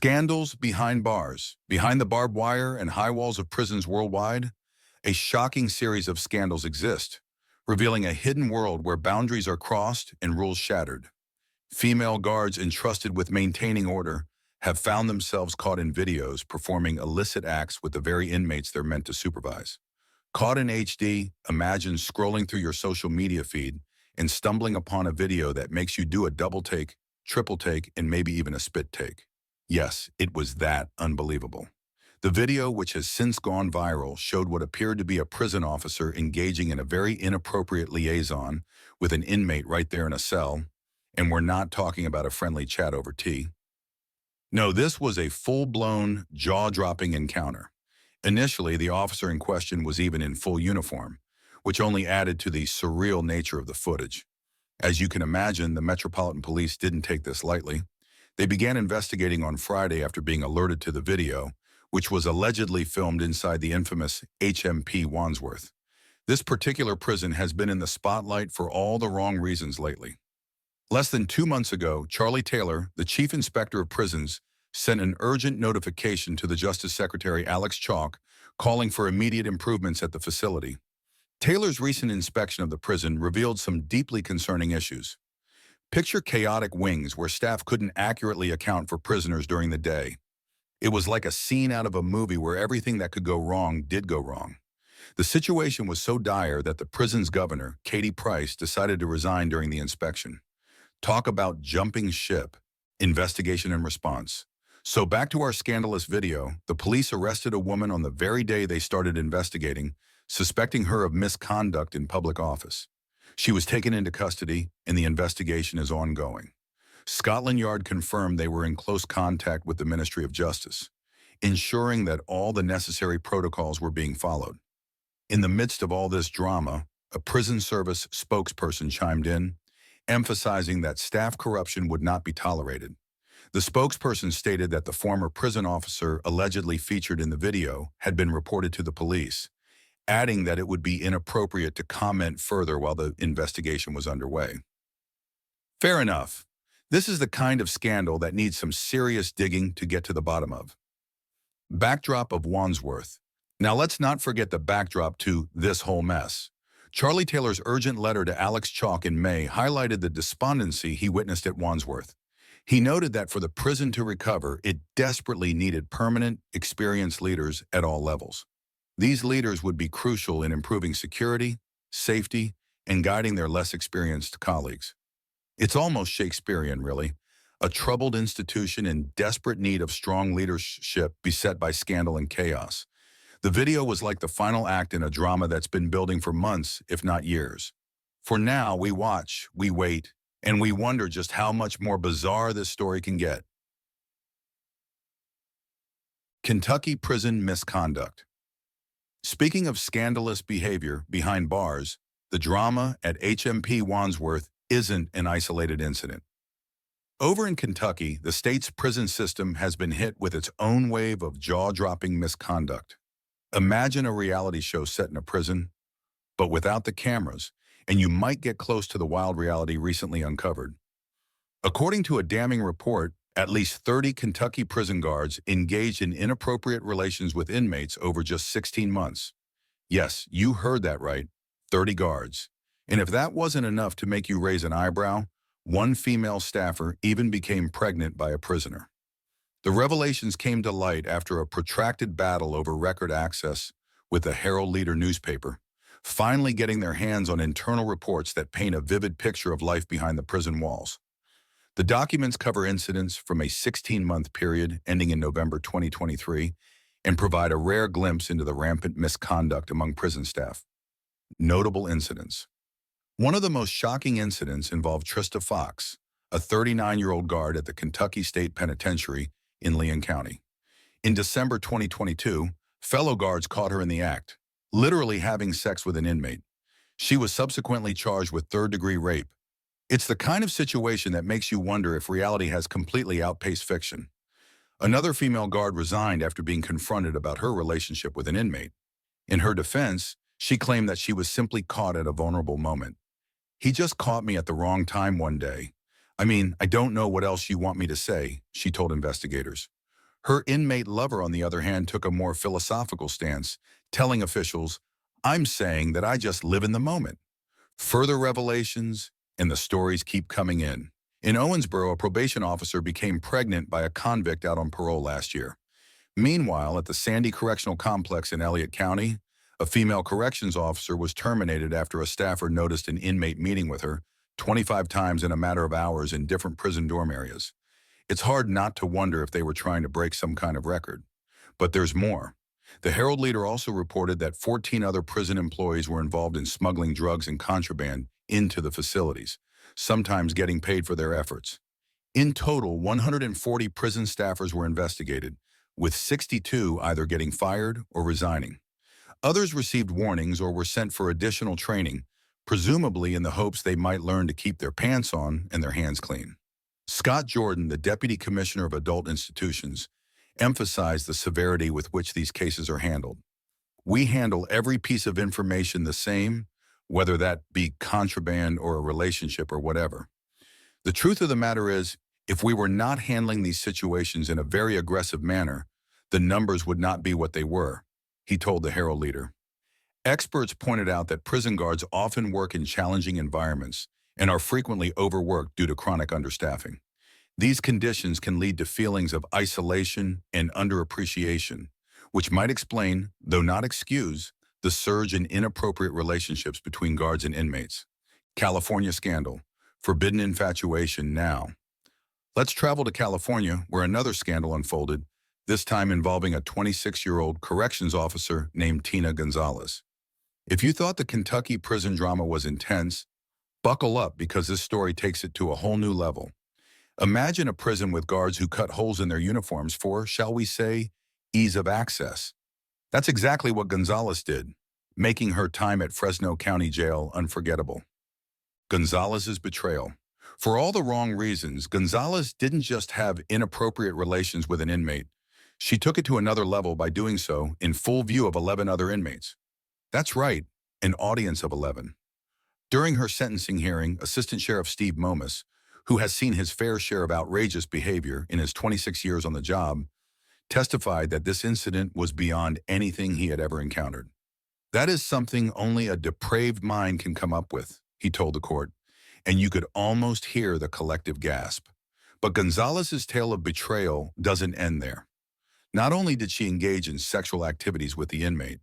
Scandals behind bars, behind the barbed wire and high walls of prisons worldwide, a shocking series of scandals exist, revealing a hidden world where boundaries are crossed and rules shattered. Female guards entrusted with maintaining order have found themselves caught in videos performing illicit acts with the very inmates they're meant to supervise. Caught in HD, imagine scrolling through your social media feed and stumbling upon a video that makes you do a double take, triple take, and maybe even a spit take. Yes, it was that unbelievable. The video, which has since gone viral, showed what appeared to be a prison officer engaging in a very inappropriate liaison with an inmate right there in a cell, and we're not talking about a friendly chat over tea. No, this was a full-blown, jaw-dropping encounter. Initially, the officer in question was even in full uniform, which only added to the surreal nature of the footage. As you can imagine, the Metropolitan Police didn't take this lightly. They began investigating on Friday after being alerted to the video, which was allegedly filmed inside the infamous HMP Wandsworth. This particular prison has been in the spotlight for all the wrong reasons lately. Less than 2 months ago, Charlie Taylor, the Chief Inspector of Prisons, sent an urgent notification to the Justice Secretary Alex Chalk calling for immediate improvements at the facility. Taylor's recent inspection of the prison revealed some deeply concerning issues. Picture chaotic wings where staff couldn't accurately account for prisoners during the day. It was like a scene out of a movie where everything that could go wrong did go wrong. The situation was so dire that the prison's governor, Katie Price, decided to resign during the inspection. Talk about jumping ship, investigation and response. So back to our scandalous video, the police arrested a woman on the very day they started investigating, suspecting her of misconduct in public office. She was taken into custody, and the investigation is ongoing. Scotland Yard confirmed they were in close contact with the Ministry of Justice, ensuring that all the necessary protocols were being followed. In the midst of all this drama, a prison service spokesperson chimed in, emphasizing that staff corruption would not be tolerated. The spokesperson stated that the former prison officer allegedly featured in the video had been reported to the police, adding that it would be inappropriate to comment further while the investigation was underway. Fair enough. This is the kind of scandal that needs some serious digging to get to the bottom of. Backdrop of Wandsworth. Now let's not forget the backdrop to this whole mess. Charlie Taylor's urgent letter to Alex Chalk in May highlighted the despondency he witnessed at Wandsworth. He noted that for the prison to recover, it desperately needed permanent, experienced leaders at all levels. These leaders would be crucial in improving security, safety, and guiding their less experienced colleagues. It's almost Shakespearean, really. A troubled institution in desperate need of strong leadership beset by scandal and chaos. The video was like the final act in a drama that's been building for months, if not years. For now, we watch, we wait, and we wonder just how much more bizarre this story can get. Kentucky prison misconduct. Speaking of scandalous behavior behind bars, the drama at HMP Wandsworth isn't an isolated incident. Over in Kentucky, the state's prison system has been hit with its own wave of jaw-dropping misconduct. Imagine a reality show set in a prison, but without the cameras, and you might get close to the wild reality recently uncovered. According to a damning report, at least 30 Kentucky prison guards engaged in inappropriate relations with inmates over just 16 months. Yes, you heard that right, 30 guards. And if that wasn't enough to make you raise an eyebrow, one female staffer even became pregnant by a prisoner. The revelations came to light after a protracted battle over record access with the Herald-Leader newspaper, finally getting their hands on internal reports that paint a vivid picture of life behind the prison walls. The documents cover incidents from a 16-month period ending in November 2023 and provide a rare glimpse into the rampant misconduct among prison staff. Notable incidents. One of the most shocking incidents involved Trista Fox, a 39-year-old guard at the Kentucky State Penitentiary in Lyon County. In December 2022, fellow guards caught her in the act, literally having sex with an inmate. She was subsequently charged with third-degree rape. It's the kind of situation that makes you wonder if reality has completely outpaced fiction. Another female guard resigned after being confronted about her relationship with an inmate. In her defense, she claimed that she was simply caught at a vulnerable moment. "He just caught me at the wrong time one day. I mean, I don't know what else you want me to say," she told investigators. Her inmate lover, on the other hand, took a more philosophical stance, telling officials, "I'm saying that I just live in the moment." Further revelations, and the stories keep coming in. In Owensboro, a probation officer became pregnant by a convict out on parole last year. Meanwhile, at the Sandy Correctional Complex in Elliott County, a female corrections officer was terminated after a staffer noticed an inmate meeting with her 25 times in a matter of hours in different prison dorm areas. It's hard not to wonder if they were trying to break some kind of record. But there's more. The Herald-Leader also reported that 14 other prison employees were involved in smuggling drugs and contraband into the facilities, sometimes getting paid for their efforts. In total, 140 prison staffers were investigated, with 62 either getting fired or resigning. Others received warnings or were sent for additional training, presumably in the hopes they might learn to keep their pants on and their hands clean. Scott Jordan, the Deputy Commissioner of Adult Institutions, emphasized the severity with which these cases are handled. "We handle every piece of information the same, whether that be contraband or a relationship or whatever. The truth of the matter is, if we were not handling these situations in a very aggressive manner, the numbers would not be what they were," he told the Herald-Leader. Experts pointed out that prison guards often work in challenging environments and are frequently overworked due to chronic understaffing. These conditions can lead to feelings of isolation and underappreciation, which might explain, though not excuse, the surge in inappropriate relationships between guards and inmates. California scandal. Forbidden infatuation now. Let's travel to California, where another scandal unfolded, this time involving a 26-year-old corrections officer named Tina Gonzalez. If you thought the Kentucky prison drama was intense, buckle up because this story takes it to a whole new level. Imagine a prison with guards who cut holes in their uniforms for, shall we say, ease of access. That's exactly what Gonzalez did, making her time at Fresno County Jail unforgettable. Gonzalez's betrayal. For all the wrong reasons, Gonzalez didn't just have inappropriate relations with an inmate. She took it to another level by doing so in full view of 11 other inmates. That's right, an audience of 11. During her sentencing hearing, Assistant Sheriff Steve Momus, who has seen his fair share of outrageous behavior in his 26 years on the job, testified that this incident was beyond anything he had ever encountered. "That is something only a depraved mind can come up with," he told the court, and you could almost hear the collective gasp. But Gonzalez's tale of betrayal doesn't end there. Not only did she engage in sexual activities with the inmate,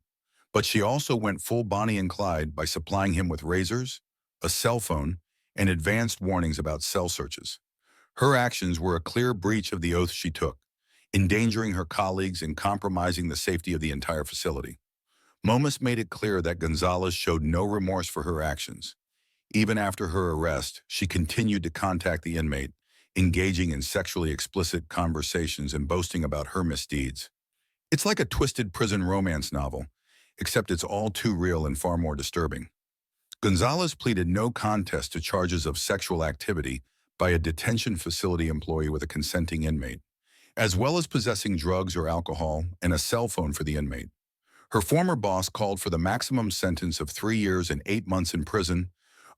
but she also went full Bonnie and Clyde by supplying him with razors, a cell phone, and advanced warnings about cell searches. Her actions were a clear breach of the oath she took, endangering her colleagues and compromising the safety of the entire facility. Momus made it clear that Gonzalez showed no remorse for her actions. Even after her arrest, she continued to contact the inmate, engaging in sexually explicit conversations and boasting about her misdeeds. It's like a twisted prison romance novel, except it's all too real and far more disturbing. Gonzalez pleaded no contest to charges of sexual activity by a detention facility employee with a consenting inmate, as well as possessing drugs or alcohol and a cell phone for the inmate. Her former boss called for the maximum sentence of 3 years and 8 months in prison,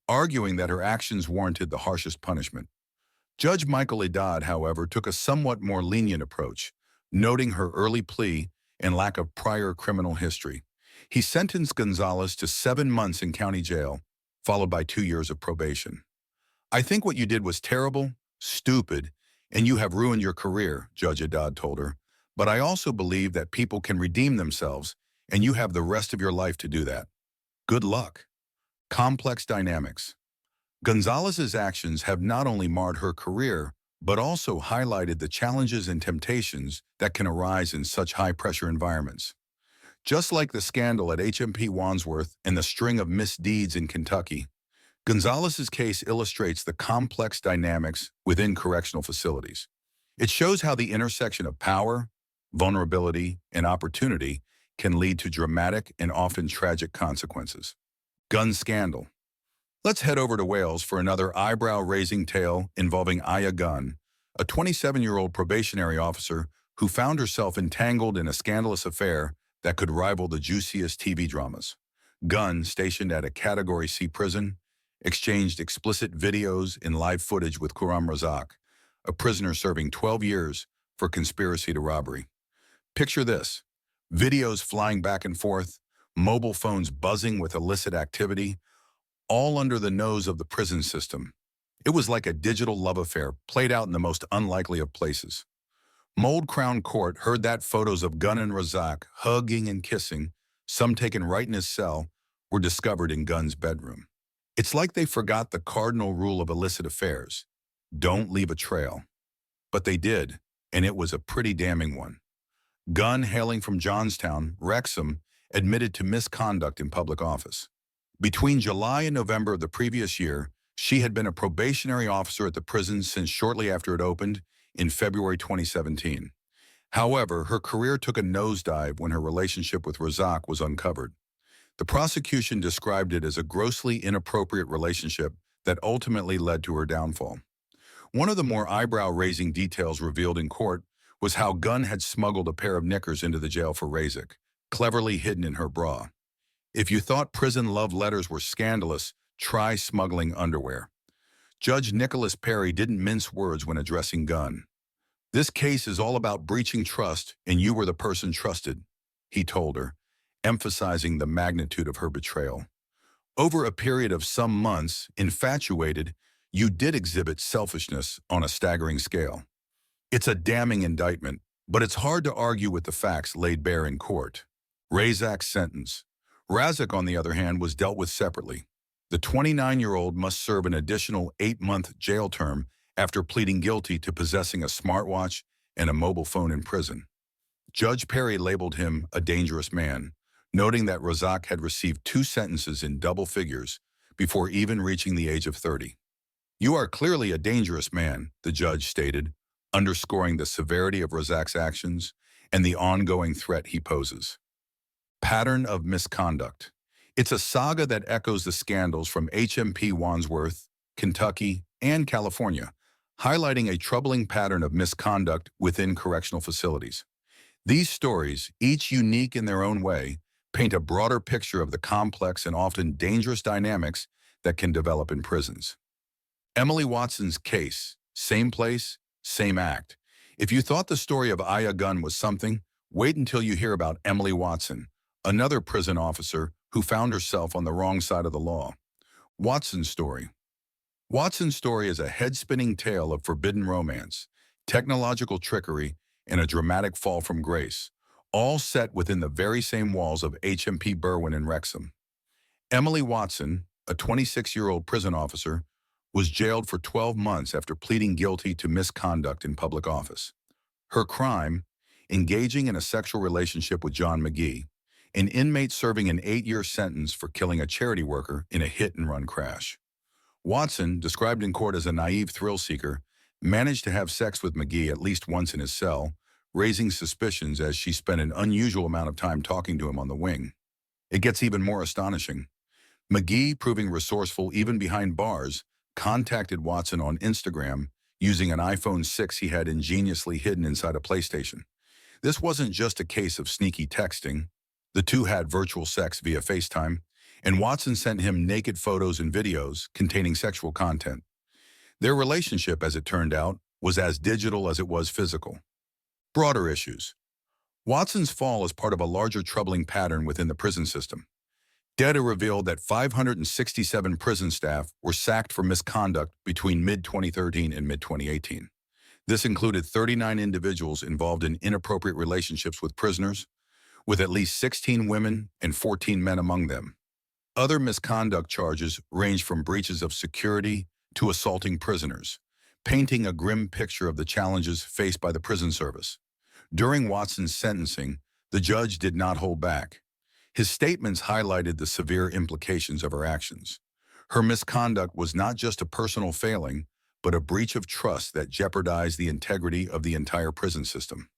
arguing that her actions warranted the harshest punishment. Judge Michael Haddad, however, took a somewhat more lenient approach, noting her early plea and lack of prior criminal history. He sentenced Gonzalez to 7 months in county jail, followed by 2 years of probation. "I think what you did was terrible, stupid, and you have ruined your career," Judge Haddad told her. "But I also believe that people can redeem themselves, and you have the rest of your life to do that. Good luck." Complex dynamics. Gonzalez's actions have not only marred her career, but also highlighted the challenges and temptations that can arise in such high-pressure environments. Just like the scandal at HMP Wandsworth and the string of misdeeds in Kentucky, Gonzalez's case illustrates the complex dynamics within correctional facilities. It shows how the intersection of power, vulnerability, and opportunity can lead to dramatic and often tragic consequences. Gun scandal. Let's head over to Wales for another eyebrow-raising tale involving Aya Gunn, a 27-year-old probationary officer who found herself entangled in a scandalous affair that could rival the juiciest TV dramas. Gunn, stationed at a Category C prison, exchanged explicit videos and live footage with Kuram Razak, a prisoner serving 12 years for conspiracy to robbery. Picture this: videos flying back and forth, mobile phones buzzing with illicit activity, all under the nose of the prison system. It was like a digital love affair played out in the most unlikely of places. Mold Crown Court heard that photos of Gunn and Razak hugging and kissing, some taken right in his cell, were discovered in Gunn's bedroom. It's like they forgot the cardinal rule of illicit affairs: don't leave a trail. But they did, and it was a pretty damning one. Gunn, hailing from Johnstown, Wrexham, admitted to misconduct in public office. Between July and November of the previous year, she had been a probationary officer at the prison since shortly after it opened in February 2017. However, her career took a nosedive when her relationship with Razak was uncovered. The prosecution described it as a grossly inappropriate relationship that ultimately led to her downfall. One of the more eyebrow-raising details revealed in court was how Gunn had smuggled a pair of knickers into the jail for Razak, cleverly hidden in her bra. If you thought prison love letters were scandalous, try smuggling underwear. Judge Nicholas Perry didn't mince words when addressing Gunn. "This case is all about breaching trust, and you were the person trusted," he told her, emphasizing the magnitude of her betrayal. "Over a period of some months, infatuated, you did exhibit selfishness on a staggering scale." It's a damning indictment, but it's hard to argue with the facts laid bare in court. Razak's sentence. Razak, on the other hand, was dealt with separately. The 29-year-old must serve an additional 8-month jail term after pleading guilty to possessing a smartwatch and a mobile phone in prison. Judge Perry labeled him a dangerous man, noting that Razak had received 2 sentences in double figures before even reaching the age of 30. "You are clearly a dangerous man," the judge stated, underscoring the severity of Razak's actions and the ongoing threat he poses. Pattern of misconduct. It's a saga that echoes the scandals from HMP Wandsworth, Kentucky, and California, highlighting a troubling pattern of misconduct within correctional facilities. These stories, each unique in their own way, paint a broader picture of the complex and often dangerous dynamics that can develop in prisons. Emily Watson's case: same place, same act. If you thought the story of Aya Gunn was something, wait until you hear about Emily Watson, another prison officer who found herself on the wrong side of the law. Watson's story. Watson's story is a head-spinning tale of forbidden romance, technological trickery, and a dramatic fall from grace, all set within the very same walls of HMP Berwyn in Wrexham. Emily Watson, a 26-year-old prison officer, was jailed for 12 months after pleading guilty to misconduct in public office. Her crime: engaging in a sexual relationship with John McGee, an inmate serving an 8-year sentence for killing a charity worker in a hit-and-run crash. Watson, described in court as a naive thrill-seeker, managed to have sex with McGee at least once in his cell, raising suspicions as she spent an unusual amount of time talking to him on the wing. It gets even more astonishing. McGee, proving resourceful even behind bars, contacted Watson on Instagram using an iPhone 6 he had ingeniously hidden inside a PlayStation. This wasn't just a case of sneaky texting. The two had virtual sex via FaceTime, and Watson sent him naked photos and videos containing sexual content. Their relationship, as it turned out, was as digital as it was physical. Broader issues. Watson's fall is part of a larger troubling pattern within the prison system. Data revealed that 567 prison staff were sacked for misconduct between mid-2013 and mid-2018. This included 39 individuals involved in inappropriate relationships with prisoners, with at least 16 women and 14 men among them. Other misconduct charges range from breaches of security to assaulting prisoners, painting a grim picture of the challenges faced by the prison service. During Watson's sentencing, the judge did not hold back. His statements highlighted the severe implications of her actions. Her misconduct was not just a personal failing, but a breach of trust that jeopardized the integrity of the entire prison system.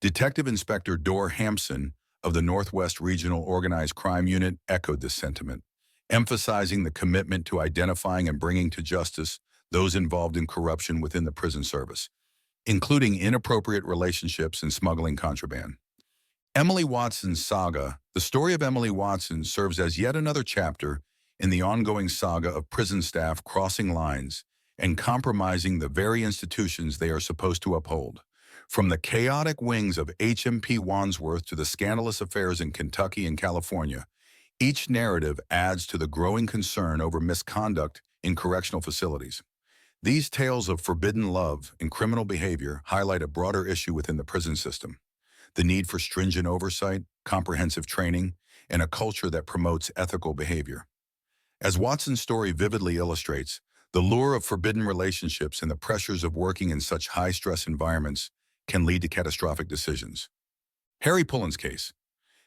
Detective Inspector Dor Hampson of the Northwest Regional Organized Crime Unit echoed this sentiment, emphasizing the commitment to identifying and bringing to justice those involved in corruption within the prison service, including inappropriate relationships and smuggling contraband. Emily Watson's saga. The story of Emily Watson serves as yet another chapter in the ongoing saga of prison staff crossing lines and compromising the very institutions they are supposed to uphold. From the chaotic wings of HMP Wandsworth to the scandalous affairs in Kentucky and California, each narrative adds to the growing concern over misconduct in correctional facilities. These tales of forbidden love and criminal behavior highlight a broader issue within the prison system: the need for stringent oversight, comprehensive training, and a culture that promotes ethical behavior. As Watson's story vividly illustrates, the lure of forbidden relationships and the pressures of working in such high-stress environments can lead to catastrophic decisions. Harry Pullen's case.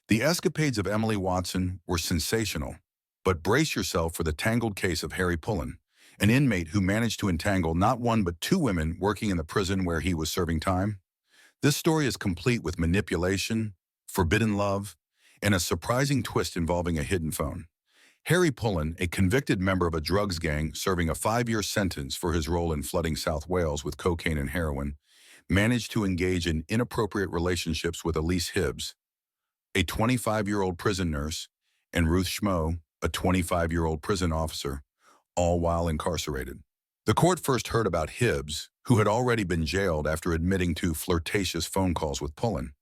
The escapades of Emily Watson were sensational, but brace yourself for the tangled case of Harry Pullen, an inmate who managed to entangle not one but two women working in the prison where he was serving time. This story is complete with manipulation, forbidden love, and a surprising twist involving a hidden phone. Harry Pullen, a convicted member of a drugs gang serving a 5-year sentence for his role in flooding South Wales with cocaine and heroin, managed to engage in inappropriate relationships with Elise Hibbs, a 25-year-old prison nurse, and Ruth Schmo, a 25-year-old prison officer, all while incarcerated. The court first heard about Hibbs, who had already been jailed after admitting to flirtatious phone calls with Pullen.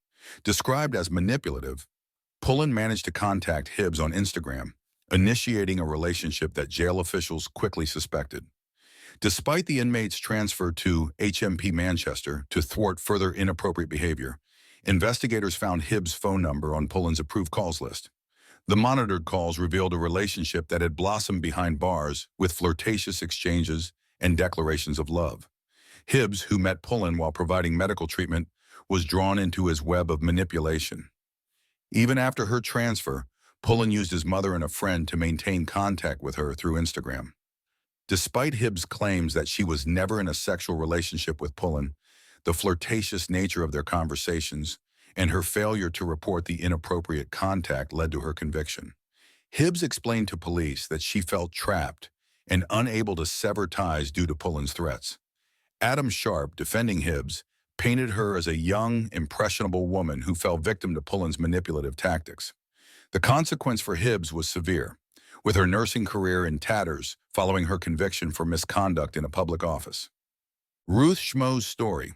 Described as manipulative, Pullen managed to contact Hibbs on Instagram, initiating a relationship that jail officials quickly suspected. Despite the inmate's transfer to HMP Manchester to thwart further inappropriate behavior, investigators found Hibbs' phone number on Pullen's approved calls list. The monitored calls revealed a relationship that had blossomed behind bars with flirtatious exchanges and declarations of love. Hibbs, who met Pullen while providing medical treatment, was drawn into his web of manipulation. Even after her transfer, Pullen used his mother and a friend to maintain contact with her through Instagram. Despite Hibbs' claims that she was never in a sexual relationship with Pullen, the flirtatious nature of their conversations and her failure to report the inappropriate contact led to her conviction. Hibbs explained to police that she felt trapped and unable to sever ties due to Pullen's threats. Adam Sharp, defending Hibbs, painted her as a young, impressionable woman who fell victim to Pullen's manipulative tactics. The consequence for Hibbs was severe, with her nursing career in tatters following her conviction for misconduct in a public office. Ruth Schmo's story.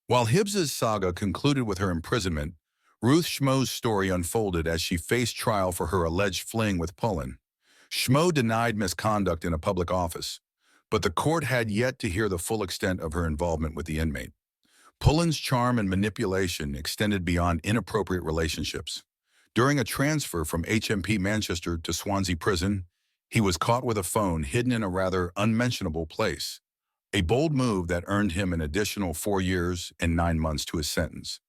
While Hibbs's saga concluded with her imprisonment, Ruth Schmo's story unfolded as she faced trial for her alleged fling with Pullen. Schmo denied misconduct in a public office, but the court had yet to hear the full extent of her involvement with the inmate. Pullen's charm and manipulation extended beyond inappropriate relationships. During a transfer from HMP Manchester to Swansea Prison, he was caught with a phone hidden in a rather unmentionable place, a bold move that earned him an additional 4 years and 9 months to his sentence.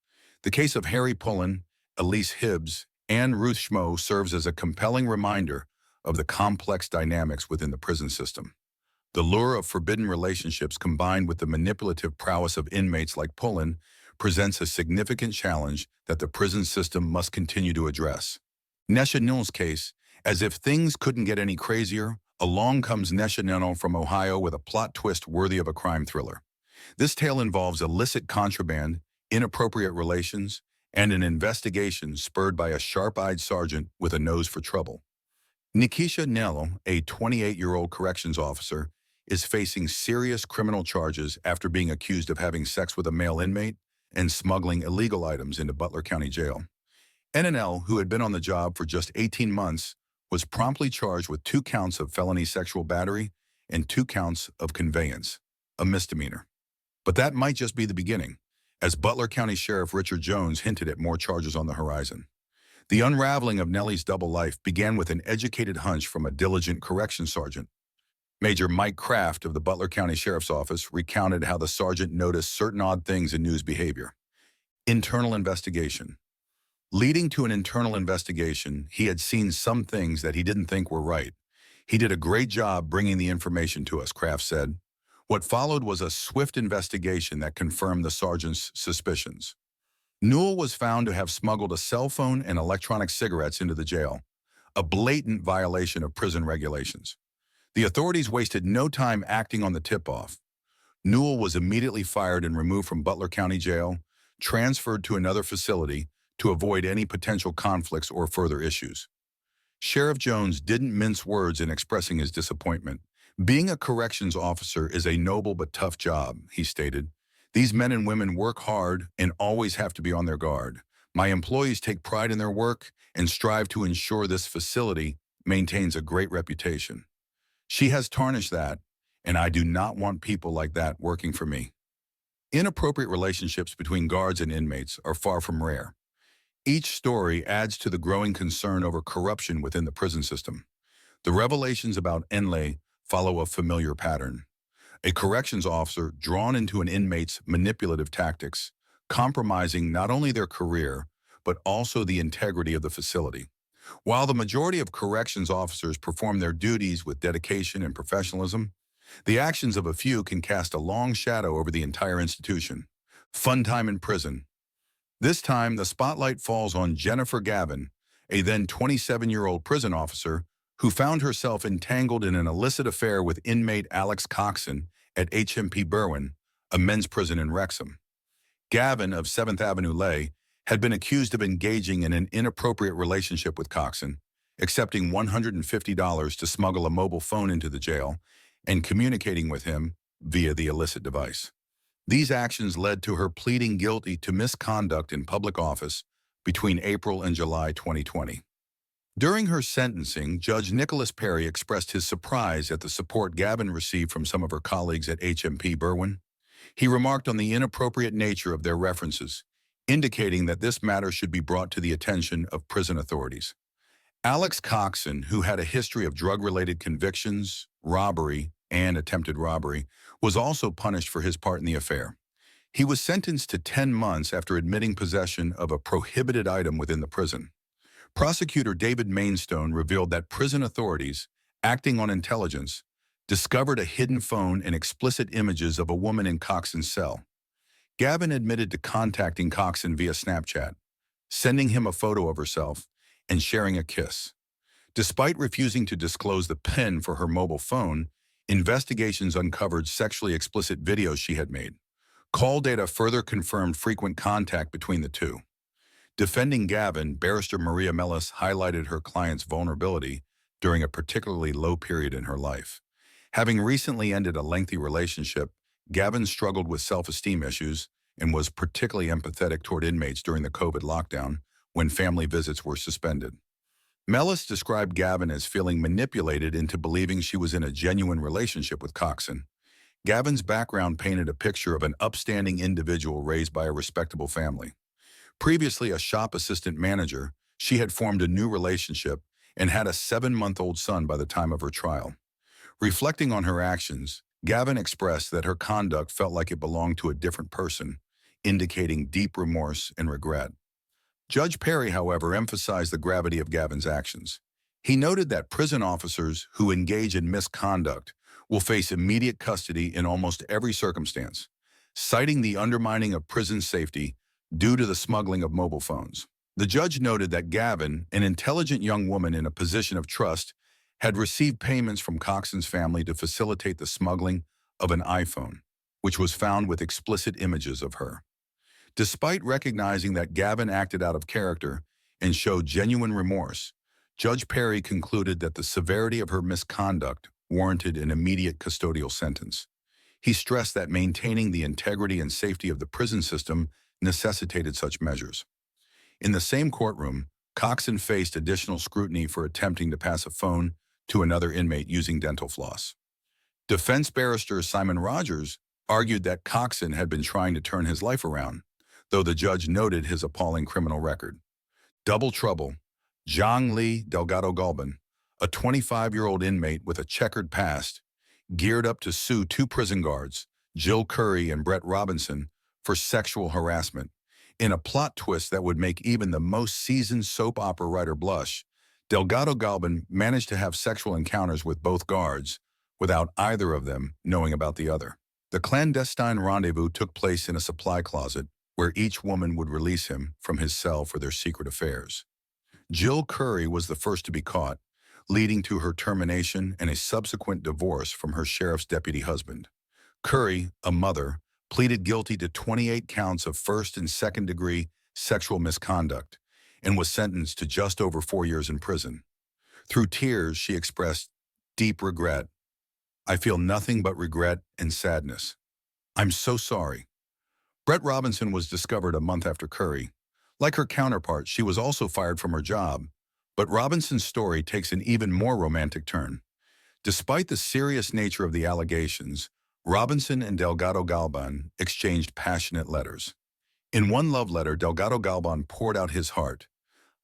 The case of Harry Pullen, Elise Hibbs, and Ruth Schmo serves as a compelling reminder of the complex dynamics within the prison system. The lure of forbidden relationships combined with the manipulative prowess of inmates like Pullen presents a significant challenge that the prison system must continue to address. Nesha Null's case. As if things couldn't get any crazier, along comes Nesha Null from Ohio with a plot twist worthy of a crime thriller. This tale involves illicit contraband, inappropriate relations, and an investigation spurred by a sharp-eyed sergeant with a nose for trouble. Nikisha Null, a 28-year-old corrections officer, is facing serious criminal charges after being accused of having sex with a male inmate and smuggling illegal items into Butler County Jail. NNL, who had been on the job for just 18 months, was promptly charged with 2 counts of felony sexual battery and 2 counts of conveyance, a misdemeanor. But that might just be the beginning, as Butler County Sheriff Richard Jones hinted at more charges on the horizon. The unraveling of Nellie's double life began with an educated hunch from a diligent corrections sergeant. Major Mike Kraft of the Butler County Sheriff's Office recounted how the sergeant noticed certain odd things in New's behavior. Internal investigation. Leading to an internal investigation, he had seen some things that he didn't think were right. He did a great job bringing the information to us, Kraft said. What followed was a swift investigation that confirmed the sergeant's suspicions. Newell was found to have smuggled a cell phone and electronic cigarettes into the jail, a blatant violation of prison regulations. The authorities wasted no time acting on the tip-off. Newell was immediately fired and removed from Butler County Jail, transferred to another facility to avoid any potential conflicts or further issues. Sheriff Jones didn't mince words in expressing his disappointment. Being a corrections officer is a noble but tough job, he stated. These men and women work hard and always have to be on their guard. My employees take pride in their work and strive to ensure this facility maintains a great reputation. She has tarnished that, and I do not want people like that working for me. Inappropriate relationships between guards and inmates are far from rare. Each story adds to the growing concern over corruption within the prison system. The revelations about Inmate follow a familiar pattern. A corrections officer drawn into an inmate's manipulative tactics, compromising not only their career, but also the integrity of the facility. While the majority of corrections officers perform their duties with dedication and professionalism, the actions of a few can cast a long shadow over the entire institution. Fun time in prison. This time, the spotlight falls on Jennifer Gavin, a then 27-year-old prison officer who found herself entangled in an illicit affair with inmate Alex Coxon at HMP Berwyn, a men's prison in Wrexham. Gavin of 7th Avenue Lay had been accused of engaging in an inappropriate relationship with Coxon, accepting $150 to smuggle a mobile phone into the jail and communicating with him via the illicit device. These actions led to her pleading guilty to misconduct in public office between April and July 2020. During her sentencing, Judge Nicholas Perry expressed his surprise at the support Gavin received from some of her colleagues at HMP Berwyn. He remarked on the inappropriate nature of their references, indicating that this matter should be brought to the attention of prison authorities. Alex Coxon, who had a history of drug-related convictions, robbery, and attempted robbery, was also punished for his part in the affair. He was sentenced to 10 months after admitting possession of a prohibited item within the prison. Prosecutor David Mainstone revealed that prison authorities, acting on intelligence, discovered a hidden phone and explicit images of a woman in Coxon's cell. Gavin admitted to contacting Coxon via Snapchat, sending him a photo of herself, and sharing a kiss. Despite refusing to disclose the PIN for her mobile phone, investigations uncovered sexually explicit videos she had made. Call data further confirmed frequent contact between the two. Defending Gavin, Barrister Maria Mellis highlighted her client's vulnerability during a particularly low period in her life. Having recently ended a lengthy relationship, Gavin struggled with self-esteem issues and was particularly empathetic toward inmates during the COVID lockdown when family visits were suspended. Mellis described Gavin as feeling manipulated into believing she was in a genuine relationship with Coxon. Gavin's background painted a picture of an upstanding individual raised by a respectable family. Previously a shop assistant manager, she had formed a new relationship and had a 7-month-old son by the time of her trial. Reflecting on her actions, Gavin expressed that her conduct felt like it belonged to a different person, indicating deep remorse and regret. Judge Perry, however, emphasized the gravity of Gavin's actions. He noted that prison officers who engage in misconduct will face immediate custody in almost every circumstance, citing the undermining of prison safety due to the smuggling of mobile phones. The judge noted that Gavin, an intelligent young woman in a position of trust, had received payments from Coxon's family to facilitate the smuggling of an iPhone, which was found with explicit images of her. Despite recognizing that Gavin acted out of character and showed genuine remorse, Judge Perry concluded that the severity of her misconduct warranted an immediate custodial sentence. He stressed that maintaining the integrity and safety of the prison system necessitated such measures. In the same courtroom, Coxon faced additional scrutiny for attempting to pass a phone to another inmate using dental floss. Defense barrister Simon Rogers argued that Coxon had been trying to turn his life around, though the judge noted his appalling criminal record. Double trouble. Zhang Li Delgado Galban, a 25-year-old inmate with a checkered past, geared up to sue 2 prison guards, Jill Curry and Brett Robinson, for sexual harassment. In a plot twist that would make even the most seasoned soap opera writer blush, Delgado Galban managed to have sexual encounters with both guards without either of them knowing about the other. The clandestine rendezvous took place in a supply closet where each woman would release him from his cell for their secret affairs. Jill Curry was the first to be caught, leading to her termination and a subsequent divorce from her sheriff's deputy husband. Curry, a mother, pleaded guilty to 28 counts of first and second-degree sexual misconduct and was sentenced to just over 4 years in prison. Through tears, she expressed deep regret. "I feel nothing but regret and sadness. I'm so sorry. Brett Robinson was discovered a month after Curry. Like her counterpart, she was also fired from her job. But Robinson's story takes an even more romantic turn. Despite the serious nature of the allegations, Robinson and Delgado Galban exchanged passionate letters. In one love letter, Delgado Galban poured out his heart.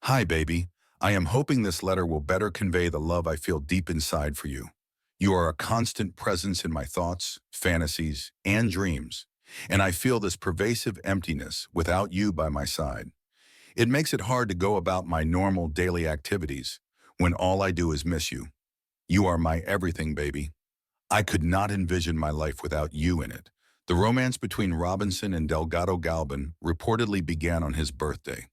"Hi, baby. I am hoping this letter will better convey the love I feel deep inside for you. You are a constant presence in my thoughts, fantasies, and dreams, and I feel this pervasive emptiness without you by my side. It makes it hard to go about my normal daily activities when all I do is miss you. You are my everything, baby. I could not envision my life without you in it." The romance between Robinson and Delgado Galban reportedly began on his birthday.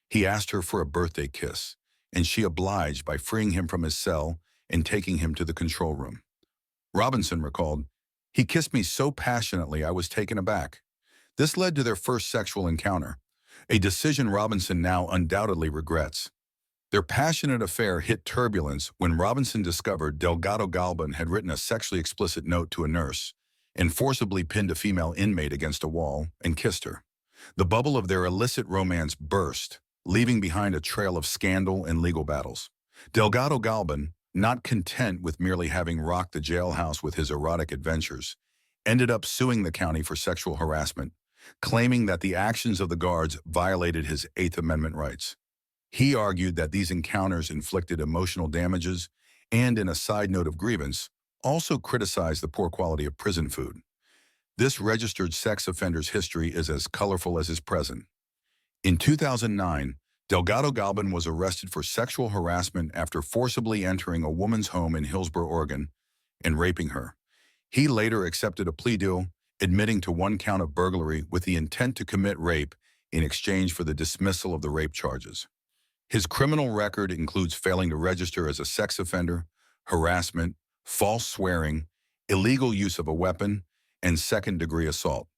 He asked her for a birthday kiss, and she obliged by freeing him from his cell and taking him to the control room. Robinson recalled, "He kissed me so passionately I was taken aback." This led to their first sexual encounter, a decision Robinson now undoubtedly regrets. Their passionate affair hit turbulence when Robinson discovered Delgado Galban had written a sexually explicit note to a nurse and forcibly pinned a female inmate against a wall and kissed her. The bubble of their illicit romance burst, leaving behind a trail of scandal and legal battles. Delgado Galban, not content with merely having rocked the jailhouse with his erotic adventures, ended up suing the county for sexual harassment, claiming that the actions of the guards violated his Eighth Amendment rights. He argued that these encounters inflicted emotional damages and, in a side note of grievance, also criticized the poor quality of prison food. This registered sex offender's history is as colorful as his present. In 2009, Delgado Galban was arrested for sexual harassment after forcibly entering a woman's home in Hillsboro, Oregon, and raping her. He later accepted a plea deal, admitting to one count of burglary with the intent to commit rape in exchange for the dismissal of the rape charges. His criminal record includes failing to register as a sex offender, harassment, false swearing, illegal use of a weapon, and second-degree assault.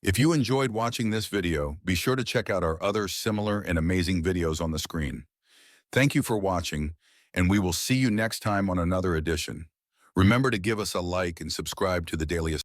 If you enjoyed watching this video, be sure to check out our other similar and amazing videos on the screen. Thank you for watching, and we will see you next time on another edition. Remember to give us a like and subscribe to the Daily